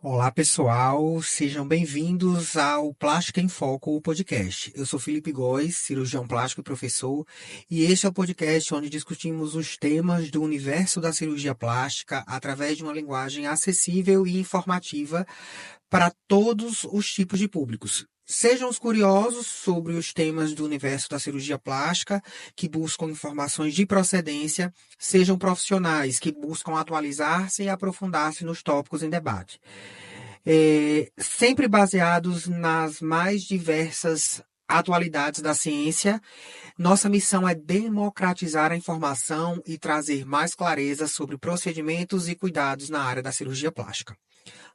Olá, pessoal, sejam bem-vindos ao Plástica em Foco, o podcast. Eu sou Felipe Góes, cirurgião plástico e professor, e este é o podcast onde discutimos os temas do universo da cirurgia plástica através de uma linguagem acessível e informativa para todos os tipos de públicos. Sejam os curiosos sobre os temas do universo da cirurgia plástica, que buscam informações de procedência, sejam profissionais que buscam atualizar-se e aprofundar-se nos tópicos em debate. Sempre baseados nas mais diversas atualidades da ciência, nossa missão é democratizar a informação e trazer mais clareza sobre procedimentos e cuidados na área da cirurgia plástica.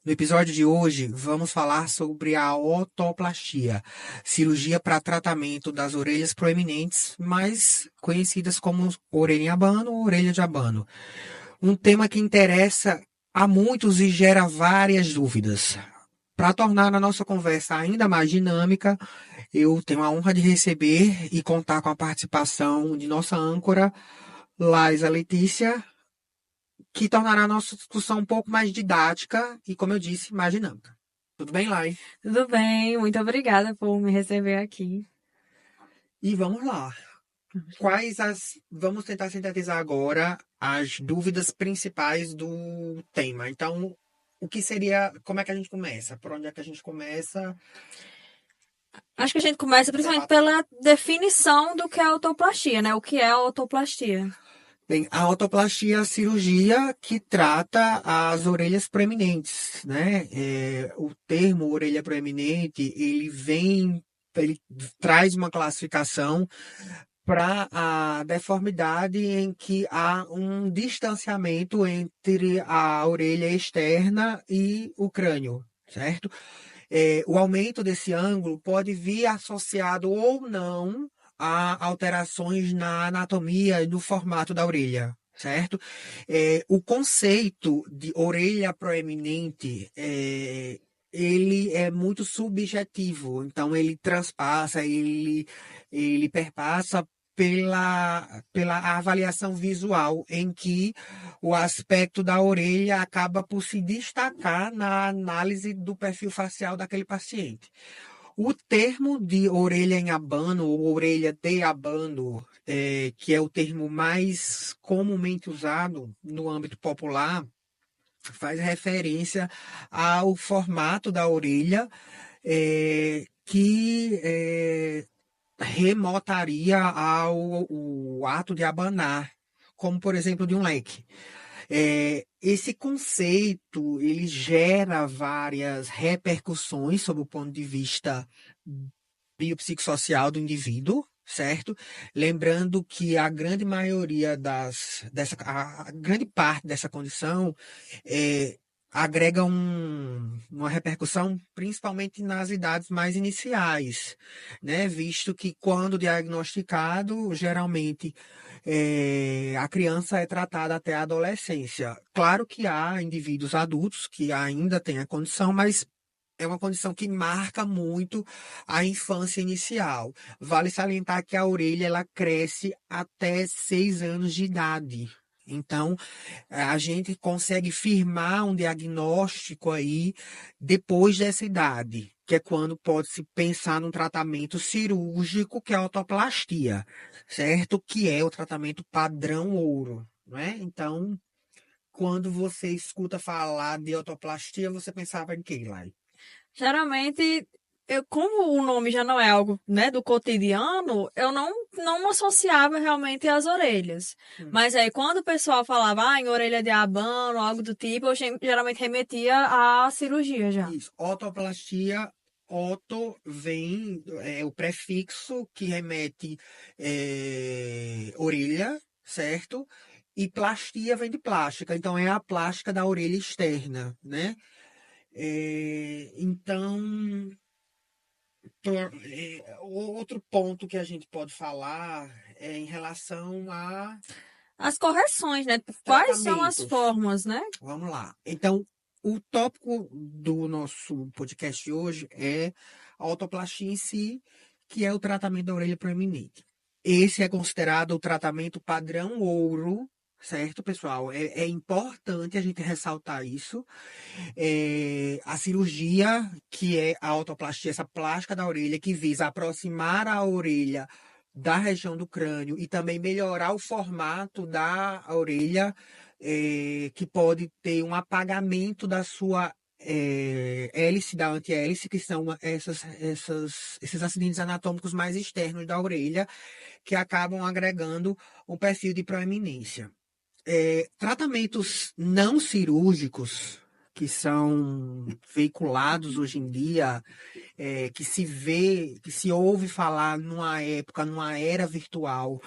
No episódio de hoje, vamos falar sobre a otoplastia, cirurgia para tratamento das orelhas proeminentes, mais conhecidas como orelha em abano ou orelha de abano. Um tema que interessa a muitos e gera várias dúvidas. Para tornar a nossa conversa ainda mais dinâmica, eu tenho a honra de receber e contar com a participação de nossa âncora, Laisa Letícia, que tornará a nossa discussão um pouco mais didática e, como eu disse, mais dinâmica. Tudo bem, Lai? Tudo bem, muito obrigada por me receber aqui. E vamos lá. Vamos tentar sintetizar agora as dúvidas principais do tema. Então, o que seria. Como é que a gente começa? Por onde é que a gente começa? Acho que a gente começa principalmente pela definição do que é autoplastia, né? O que é autoplastia? Bem, a otoplastia é a cirurgia que trata as orelhas proeminentes, né? O termo orelha proeminente, ele traz uma classificação para a deformidade em que há um distanciamento entre a orelha externa e o crânio, certo? O aumento desse ângulo pode vir associado ou não a alterações na anatomia e no formato da orelha, certo? O conceito de orelha proeminente ele é muito subjetivo, então ele transpassa, ele perpassa pela avaliação visual, em que o aspecto da orelha acaba por se destacar na análise do perfil facial daquele paciente. O termo de orelha em abano ou orelha de abano, que é o termo mais comumente usado no âmbito popular, faz referência ao formato da orelha, que remotaria ao o ato de abanar, como por exemplo de um leque. Esse conceito ele gera várias repercussões sob o ponto de vista biopsicossocial do indivíduo, certo? Lembrando que a grande maioria a grande parte dessa condição agrega uma repercussão principalmente nas idades mais iniciais, né? Visto que quando diagnosticado, geralmente a criança é tratada até a adolescência. Claro que há indivíduos adultos que ainda têm a condição, mas é uma condição que marca muito a infância inicial. Vale salientar que a orelha ela cresce até 6 anos de idade. Então, a gente consegue firmar um diagnóstico aí depois dessa idade, que é quando pode-se pensar num tratamento cirúrgico, que é a otoplastia, certo? Que é o tratamento padrão ouro, não é? Então, quando você escuta falar de otoplastia, você pensava em quê, Lai? Geralmente, como o nome já não é algo, né, do cotidiano, eu não associava realmente às orelhas. Mas aí, quando o pessoal falava em orelha de abano, algo do tipo, geralmente remetia à cirurgia já. Isso, otoplastia, oto vem, o prefixo que remete orelha, certo? E plastia vem de plástica, então é a plástica da orelha externa, né? Então, outro ponto que a gente pode falar é em relação a As correções, né? Quais são as tratamentos. formas, né? Vamos lá. Então, o tópico do nosso podcast de hoje é a autoplastia em si, que é o tratamento da orelha proeminente. Esse é considerado o tratamento padrão ouro, certo, pessoal? É importante a gente ressaltar isso. A cirurgia, que é a autoplastia, essa plástica da orelha, que visa aproximar a orelha da região do crânio e também melhorar o formato da orelha, que pode ter um apagamento da sua hélice, da antihélice, que são esses acidentes anatômicos mais externos da orelha, que acabam agregando um perfil de proeminência. Tratamentos não cirúrgicos que são veiculados hoje em dia, que se vê, que se ouve falar numa época, numa era virtual,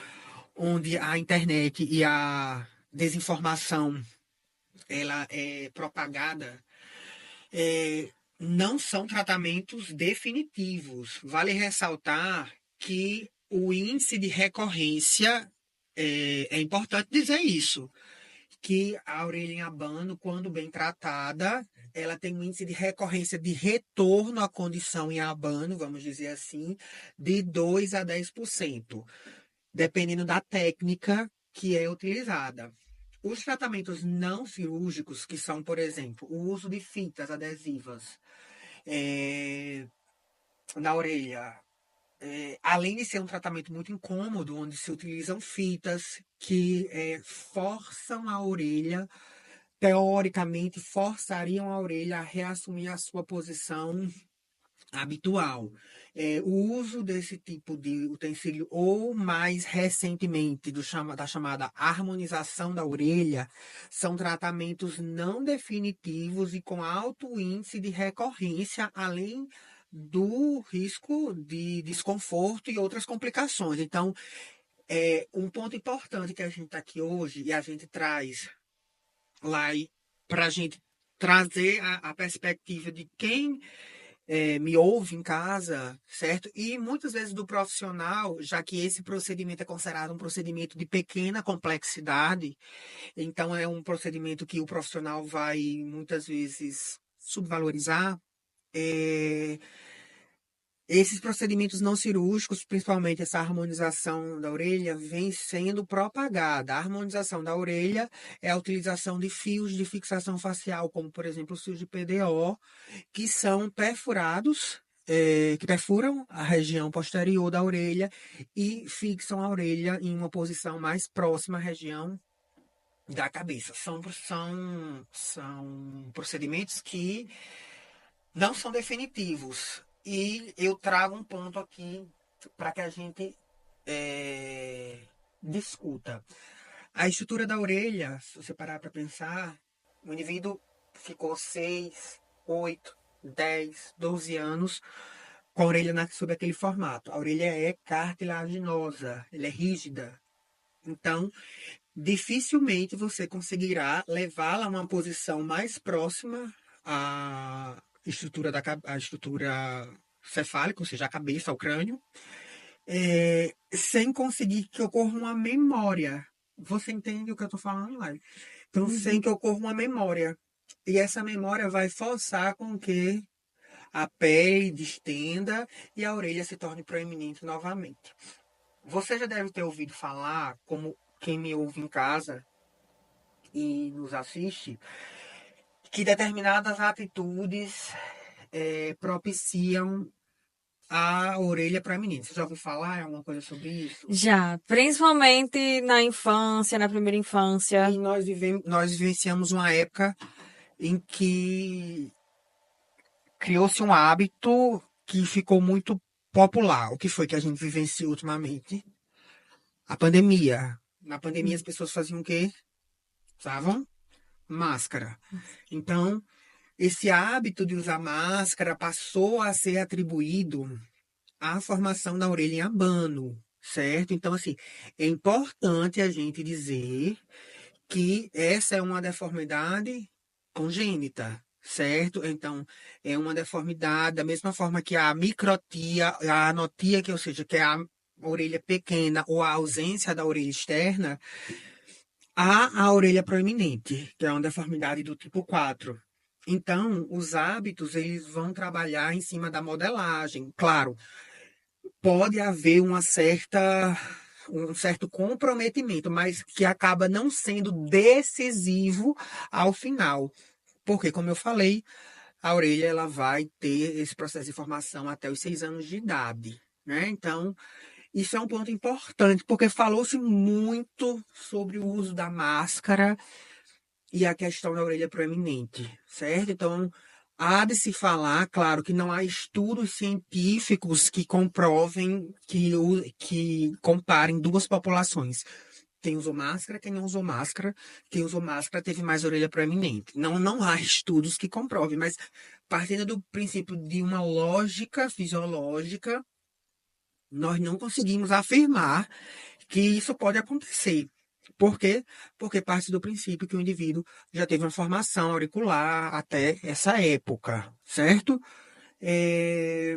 onde a internet e a desinformação ela é propagada, não são tratamentos definitivos. Vale ressaltar que o índice de recorrência, é importante dizer isso, que a orelha em abano, quando bem tratada, ela tem um índice de recorrência de retorno à condição em abano, vamos dizer assim, de 2 a 10%, dependendo da técnica que é utilizada. Os tratamentos não cirúrgicos, que são, por exemplo, o uso de fitas adesivas na orelha, além de ser um tratamento muito incômodo, onde se utilizam fitas que forçam a orelha, teoricamente forçariam a orelha a reassumir a sua posição habitual. O uso desse tipo de utensílio, ou mais recentemente da chamada harmonização da orelha, são tratamentos não definitivos e com alto índice de recorrência, além do risco de desconforto e outras complicações. Então, um ponto importante que a gente está aqui hoje e a gente traz lá para a gente trazer a perspectiva de quem me ouve em casa, certo? E muitas vezes do profissional, já que esse procedimento é considerado um procedimento de pequena complexidade, então é um procedimento que o profissional vai muitas vezes subvalorizar. é, Esses procedimentos não cirúrgicos, principalmente essa harmonização da orelha, vem sendo propagada. A harmonização da orelha é a utilização de fios de fixação facial, como por exemplo os fios de PDO, que são perfurados, que perfuram a região posterior da orelha e fixam a orelha em uma posição mais próxima à região da cabeça. São procedimentos que não são definitivos. E eu trago um ponto aqui para que a gente discuta. A estrutura da orelha, se você parar para pensar, o indivíduo ficou 6, 8, 10, 12 anos com a orelha sob aquele formato. A orelha é cartilaginosa, ela é rígida. Então, dificilmente você conseguirá levá-la a uma posição mais próxima à à estrutura cefálica, ou seja, a cabeça, ao crânio, sem conseguir que ocorra uma memória. Você entende o que eu estou falando, Lai? Então, sem que ocorra uma memória. E essa memória vai forçar com que a pele distenda e a orelha se torne proeminente novamente. Você já deve ter ouvido falar, como quem me ouve em casa e nos assiste, que determinadas atitudes propiciam a orelha proeminente. Você já ouviu falar alguma coisa sobre isso? Já, principalmente na infância, na primeira infância. E nós vivenciamos uma época em que criou-se um hábito que ficou muito popular. O que foi que a gente vivenciou ultimamente? A pandemia. Na pandemia as pessoas faziam o quê? Usavam máscara. Então, esse hábito de usar máscara passou a ser atribuído à formação da orelha em abano, certo? Então, assim, é importante a gente dizer que essa é uma deformidade congênita, certo? Então, é uma deformidade da mesma forma que a microtia, a anotia, que ou seja, que é a orelha pequena ou a ausência da orelha externa, há a orelha proeminente, que é uma deformidade do tipo 4. Então, os hábitos, eles vão trabalhar em cima da modelagem. Claro, pode haver uma certa um certo comprometimento, mas que acaba não sendo decisivo ao final. Porque, como eu falei, a orelha ela vai ter esse processo de formação até os 6 anos de idade, né? Então, isso é um ponto importante, porque falou-se muito sobre o uso da máscara e a questão da orelha proeminente, certo? Então, há de se falar, claro, que não há estudos científicos que comprovem, que comparem duas populações. Quem usou máscara, quem não usou máscara. Quem usou máscara teve mais orelha proeminente. Não, não há estudos que comprovem, mas partindo do princípio de uma lógica fisiológica, nós não conseguimos afirmar que isso pode acontecer. Por quê? Porque parte do princípio que o indivíduo já teve uma formação auricular até essa época, certo? É,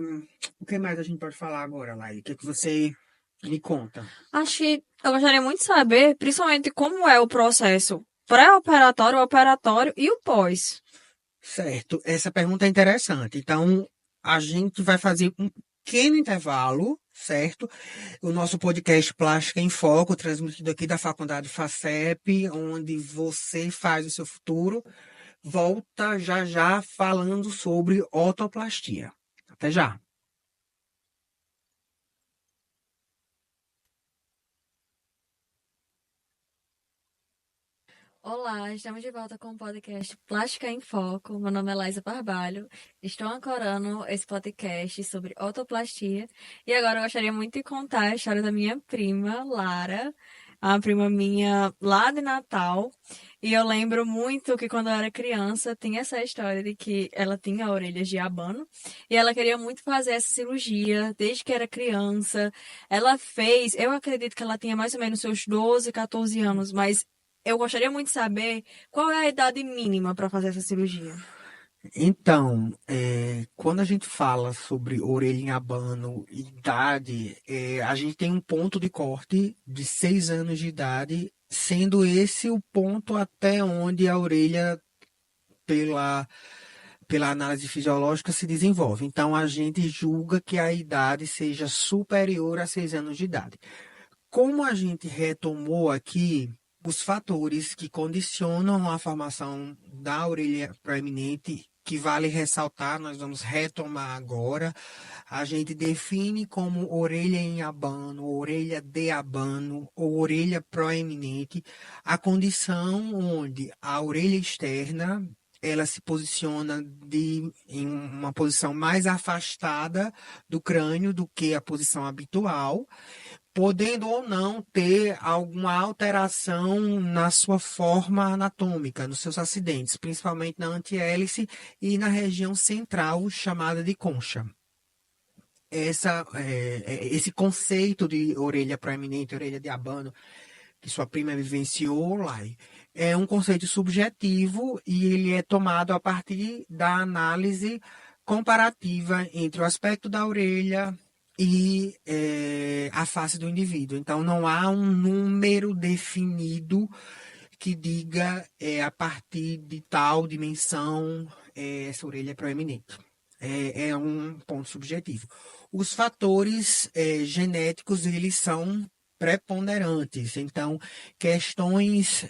o que mais a gente pode falar agora, Lai? O que você me conta? Acho que eu gostaria muito de saber, principalmente, como é o processo pré-operatório, operatório e o pós. Certo, essa pergunta é interessante. Então, a gente vai fazer um pequeno intervalo, certo? O nosso podcast Plástica em Foco, transmitido aqui da Faculdade FACEP, onde você faz o seu futuro, volta já já falando sobre otoplastia. Até já. Olá, estamos de volta com o podcast Plástica em Foco. Meu nome é Laísa Barbalho. Estou ancorando esse podcast sobre otoplastia. E agora eu gostaria muito de contar a história da minha prima, Lara, a prima minha lá de Natal. E eu lembro muito que quando eu era criança, tinha essa história de que ela tinha orelhas de abano. E ela queria muito fazer essa cirurgia desde que era criança. Ela fez, eu acredito que ela tinha mais ou menos seus 12, 14 anos, mas eu gostaria muito de saber qual é a idade mínima para fazer essa cirurgia. Então, quando a gente fala sobre orelha em abano e idade, a gente tem um ponto de corte de 6 anos de idade, sendo esse o ponto até onde a orelha, pela, pela análise fisiológica, se desenvolve. Então, a gente julga que a idade seja superior a 6 anos de idade. Como a gente retomou aqui, os fatores que condicionam a formação da orelha proeminente, que vale ressaltar, nós vamos retomar agora. A gente define como orelha em abano, orelha de abano ou orelha proeminente a condição onde a orelha externa ela se posiciona em uma posição mais afastada do crânio do que a posição habitual, podendo ou não ter alguma alteração na sua forma anatômica, nos seus acidentes, principalmente na antihélice e na região central, chamada de concha. Esse conceito de orelha proeminente, orelha de abano, que sua prima vivenciou, Lai, é um conceito subjetivo e ele é tomado a partir da análise comparativa entre o aspecto da orelha e a face do indivíduo. Então, não há um número definido que diga a partir de tal dimensão essa orelha é proeminente. É um ponto subjetivo. Os fatores genéticos, eles são preponderantes. Então, questões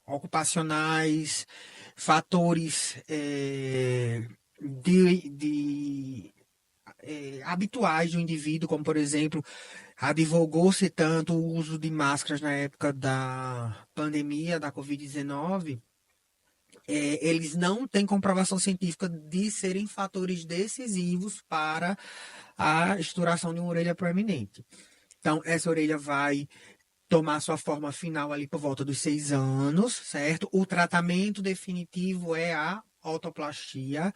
ocupacionais, fatores habituais do indivíduo, como, por exemplo, advogou-se tanto o uso de máscaras na época da pandemia da Covid-19, eles não têm comprovação científica de serem fatores decisivos para a estouração de uma orelha proeminente. Então, essa orelha vai tomar sua forma final ali por volta dos 6 anos, certo? O tratamento definitivo é a otoplastia,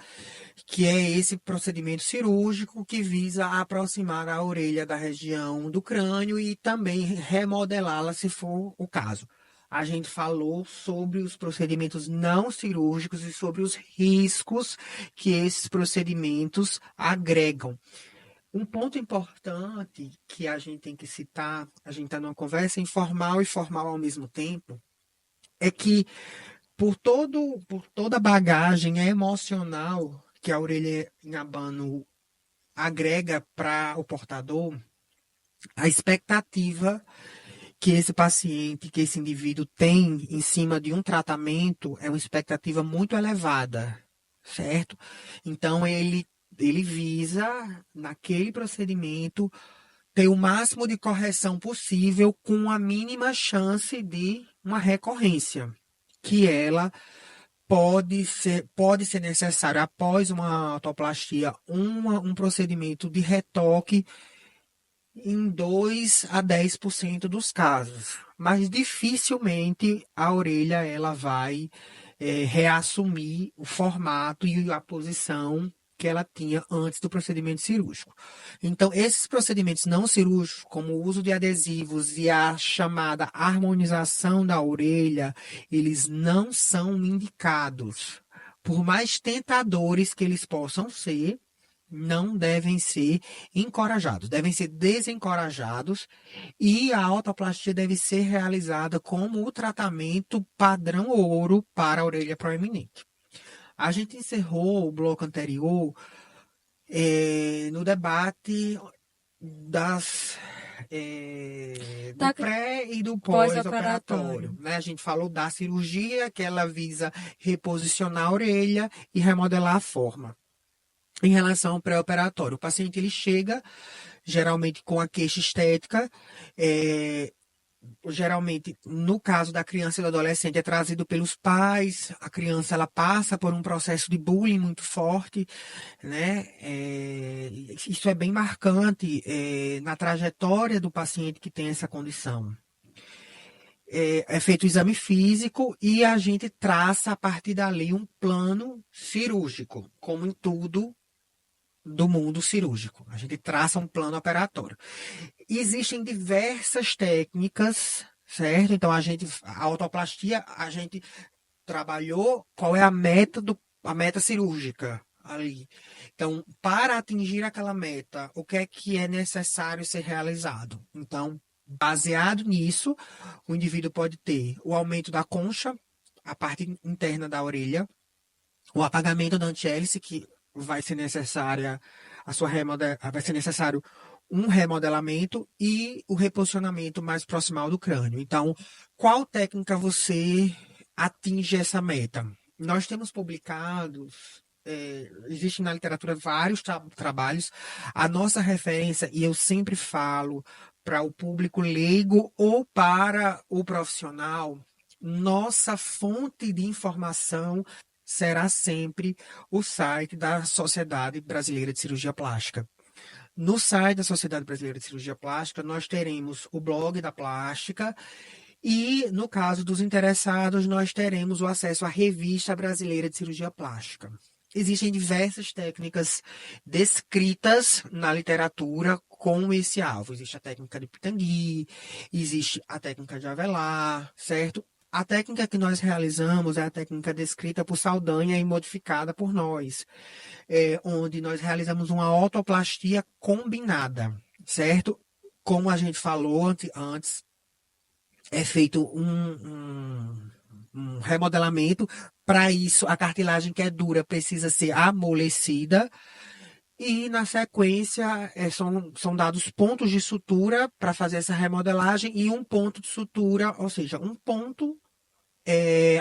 que é esse procedimento cirúrgico que visa aproximar a orelha da região do crânio e também remodelá-la, se for o caso. A gente falou sobre os procedimentos não cirúrgicos e sobre os riscos que esses procedimentos agregam. Um ponto importante que a gente tem que citar, a gente está numa conversa informal e formal ao mesmo tempo, é que por toda a bagagem emocional que a orelha em abano agrega para o portador, a expectativa que esse paciente, que esse indivíduo tem em cima de um tratamento é uma expectativa muito elevada, certo? Então, ele visa, naquele procedimento, ter o máximo de correção possível com a mínima chance de uma recorrência, que ela pode ser necessário após uma autoplastia, um procedimento de retoque em 2 a 10% dos casos, mas dificilmente a orelha ela vai reassumir o formato e a posição que ela tinha antes do procedimento cirúrgico. Então, esses procedimentos não cirúrgicos, como o uso de adesivos e a chamada harmonização da orelha, eles não são indicados. Por mais tentadores que eles possam ser, não devem ser encorajados, devem ser desencorajados e a autoplastia deve ser realizada como o tratamento padrão ouro para a orelha proeminente. A gente encerrou o bloco anterior no debate do pré e do pós-operatório. Né? A gente falou da cirurgia, que ela visa reposicionar a orelha e remodelar a forma. Em relação ao pré-operatório, o paciente ele chega geralmente com a queixa estética, geralmente no caso da criança e do adolescente é trazido pelos pais, a criança ela passa por um processo de bullying muito forte, né? Isso é bem marcante na trajetória do paciente que tem essa condição. É feito o exame físico e a gente traça a partir dali um plano cirúrgico, como em tudo do mundo cirúrgico. A gente traça um plano operatório. Existem diversas técnicas, certo? Então, a autoplastia, a gente trabalhou qual é a meta cirúrgica ali. Então, para atingir aquela meta, o que é necessário ser realizado? Então, baseado nisso, o indivíduo pode ter o aumento da concha, a parte interna da orelha, o apagamento da antihélice, que vai ser vai ser necessário um remodelamento e o reposicionamento mais proximal do crânio. Então, qual técnica você atinge essa meta? Nós temos publicados, existe na literatura vários trabalhos. A nossa referência, e eu sempre falo para o público leigo ou para o profissional, nossa fonte de informação será sempre o site da Sociedade Brasileira de Cirurgia Plástica. No site da Sociedade Brasileira de Cirurgia Plástica, nós teremos o blog da plástica e, no caso dos interessados, nós teremos o acesso à Revista Brasileira de Cirurgia Plástica. Existem diversas técnicas descritas na literatura com esse alvo. Existe a técnica de Pitangui, existe a técnica de Avelar, certo? A técnica que nós realizamos é a técnica descrita por Saldanha e modificada por nós, onde nós realizamos uma autoplastia combinada, certo? Como a gente falou antes, é feito um remodelamento. Para isso, a cartilagem que é dura precisa ser amolecida. E, na sequência, são dados pontos de sutura para fazer essa remodelagem e um ponto de sutura, ou seja, um ponto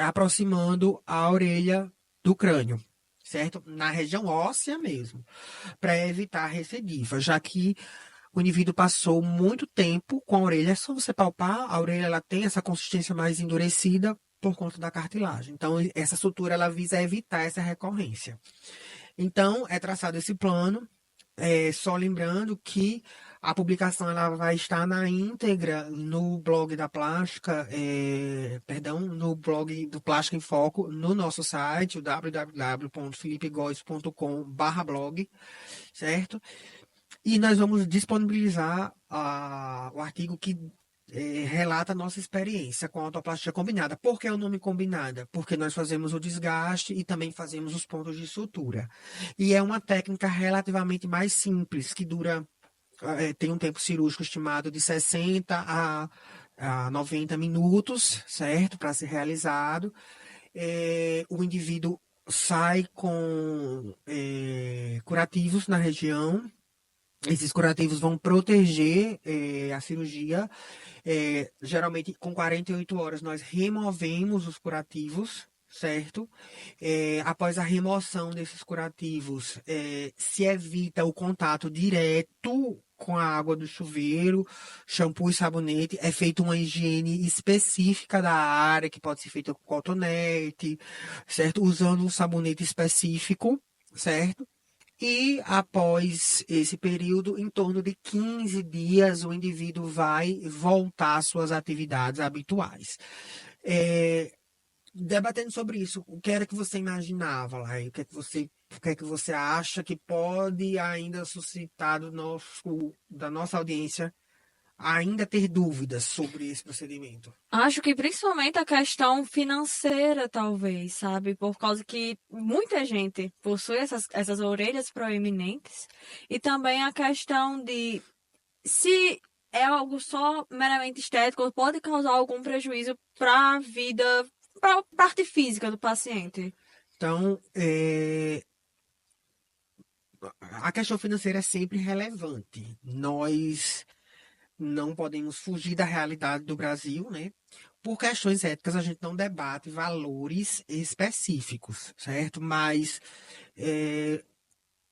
aproximando a orelha do crânio, certo? Na região óssea mesmo, para evitar a recidiva, já que o indivíduo passou muito tempo com a orelha. É só você palpar, a orelha ela tem essa consistência mais endurecida por conta da cartilagem. Então, essa sutura ela visa evitar essa recorrência. Então, é traçado esse plano, só lembrando que a publicação ela vai estar na íntegra no blog da Plástica, no blog do Plástica em Foco, no nosso site, o www.filipegoes.com/blog, certo? E nós vamos disponibilizar o artigo que relata a nossa experiência com a autoplastia combinada. Por que o nome combinada? Porque nós fazemos o desgaste e também fazemos os pontos de sutura. E é uma técnica relativamente mais simples, que tem um tempo cirúrgico estimado de 60 a 90 minutos, certo? Para ser realizado. O indivíduo sai com curativos na região, Esses curativos vão proteger a cirurgia. Geralmente, com 48 horas, nós removemos os curativos, certo? Após a remoção desses curativos, se evita o contato direto com a água do chuveiro, shampoo e sabonete. É feita uma higiene específica da área, que pode ser feita com cotonete, certo? Usando um sabonete específico, certo? E após esse período, em torno de 15 dias, o indivíduo vai voltar às suas atividades habituais. É, Debatendo sobre isso, o que era que você imaginava lá? O que é que você acha que pode ainda suscitar da nossa audiência ainda ter dúvidas sobre esse procedimento? Acho que principalmente a questão financeira, talvez, sabe? Por causa que muita gente possui essas orelhas proeminentes. E também a questão de se é algo só meramente estético, pode causar algum prejuízo para a vida, para a parte física do paciente. Então, a questão financeira é sempre relevante. Nós não podemos fugir da realidade do Brasil, né? Por questões éticas, a gente não debate valores específicos, certo? Mas é,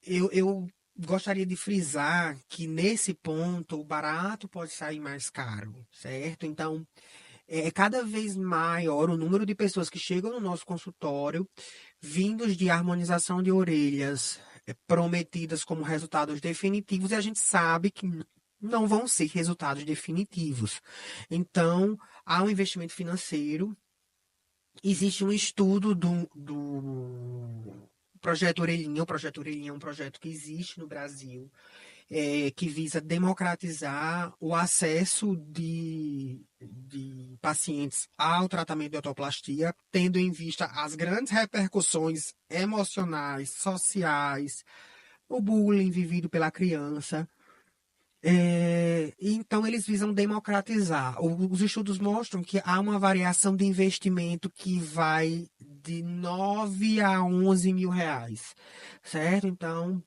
eu gostaria de frisar que nesse ponto o barato pode sair mais caro, certo? Então, é cada vez maior o número de pessoas que chegam no nosso consultório vindos de harmonização de orelhas prometidas como resultados definitivos, e a gente sabe que não vão ser resultados definitivos. Então, há um investimento financeiro. Existe um estudo do Projeto Orelhinha. O Projeto Orelhinha é um projeto que existe no Brasil, que visa democratizar o acesso de pacientes ao tratamento de otoplastia, tendo em vista as grandes repercussões emocionais, sociais, o bullying vivido pela criança. Então, eles visam democratizar. Os estudos mostram que há uma variação de investimento que vai de 9 a 11 mil reais, certo? Então,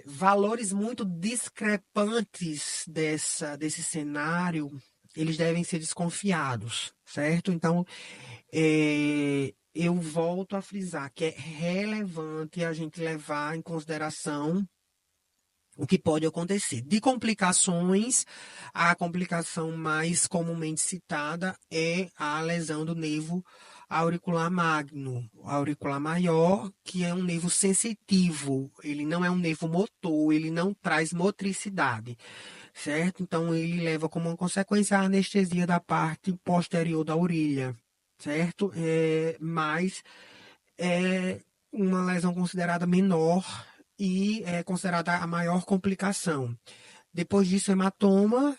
valores muito discrepantes desse cenário, eles devem ser desconfiados, certo? Então, eu volto a frisar que é relevante a gente levar em consideração o que pode acontecer. De complicações, a complicação mais comumente citada é a lesão do nervo auricular magno, auricular maior, que é um nervo sensitivo. Ele não é um nervo motor, ele não traz motricidade, certo? Então, ele leva como uma consequência a anestesia da parte posterior da orelha, certo? Mas é uma lesão considerada menor e é considerada a maior complicação. Depois disso, hematoma,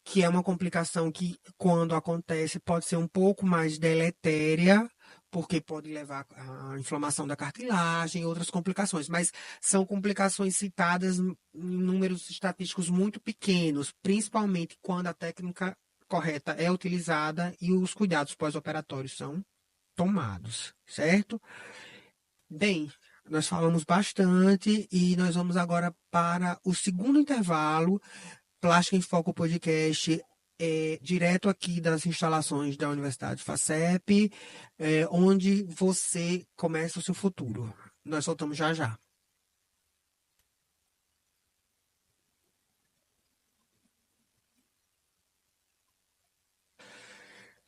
que é uma complicação que, quando acontece, pode ser um pouco mais deletéria, porque pode levar à inflamação da cartilagem e outras complicações, mas são complicações citadas em números estatísticos muito pequenos, principalmente quando a técnica correta é utilizada e os cuidados pós-operatórios são tomados, certo? Bem, nós falamos bastante e nós vamos agora para o segundo intervalo. Plástica em Foco Podcast, direto aqui das instalações da Universidade FACEP, onde você começa o seu futuro. Nós soltamos já já.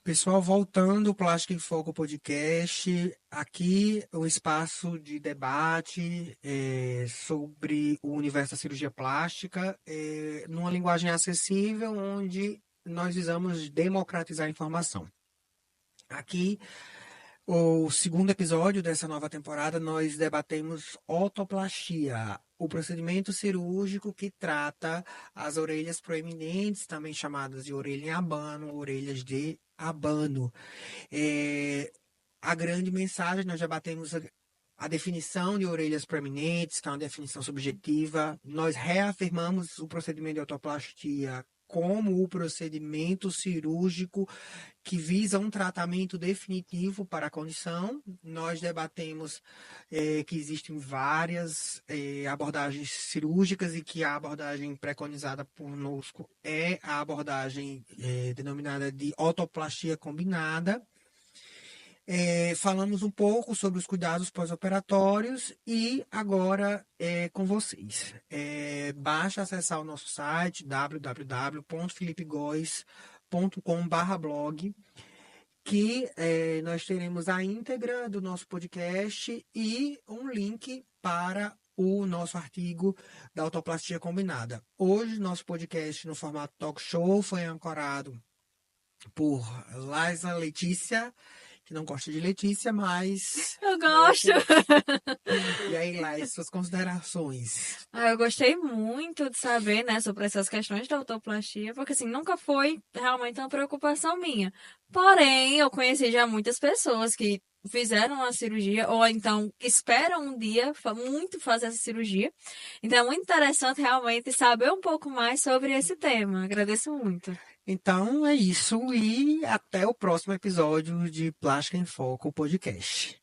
Pessoal, voltando, Plástica em Foco Podcast, aqui o espaço de debate sobre o universo da cirurgia plástica, numa linguagem acessível, onde nós visamos democratizar a informação. Aqui, o segundo episódio dessa nova temporada, nós debatemos otoplastia, o procedimento cirúrgico que trata as orelhas proeminentes, também chamadas de orelha em abano, orelhas de abano. É, a grande mensagem, nós já batemos a definição de orelhas proeminentes, que é uma definição subjetiva. Nós reafirmamos o procedimento de otoplastia como o procedimento cirúrgico que visa um tratamento definitivo para a condição. Nós debatemos que existem várias abordagens cirúrgicas e que a abordagem preconizada por nosco é a abordagem denominada de otoplastia combinada. Falamos um pouco sobre os cuidados pós-operatórios e agora é com vocês. Basta acessar o nosso site www.philipegoes.com/blog, que nós teremos a íntegra do nosso podcast e um link para o nosso artigo da autoplastia combinada. Hoje, nosso podcast no formato talk show foi ancorado por Laisa Letícia, que não gosta de Letícia, mas... Eu gosto! E aí, Laisa, suas considerações? Eu gostei muito de saber, né, sobre essas questões da autoplastia, porque, assim, nunca foi realmente uma preocupação minha. Porém, eu conheci já muitas pessoas que fizeram a cirurgia, ou então esperam um dia muito fazer essa cirurgia. Então, é muito interessante realmente saber um pouco mais sobre esse tema. Agradeço muito. Então é isso e até o próximo episódio de Plástica em Foco, podcast.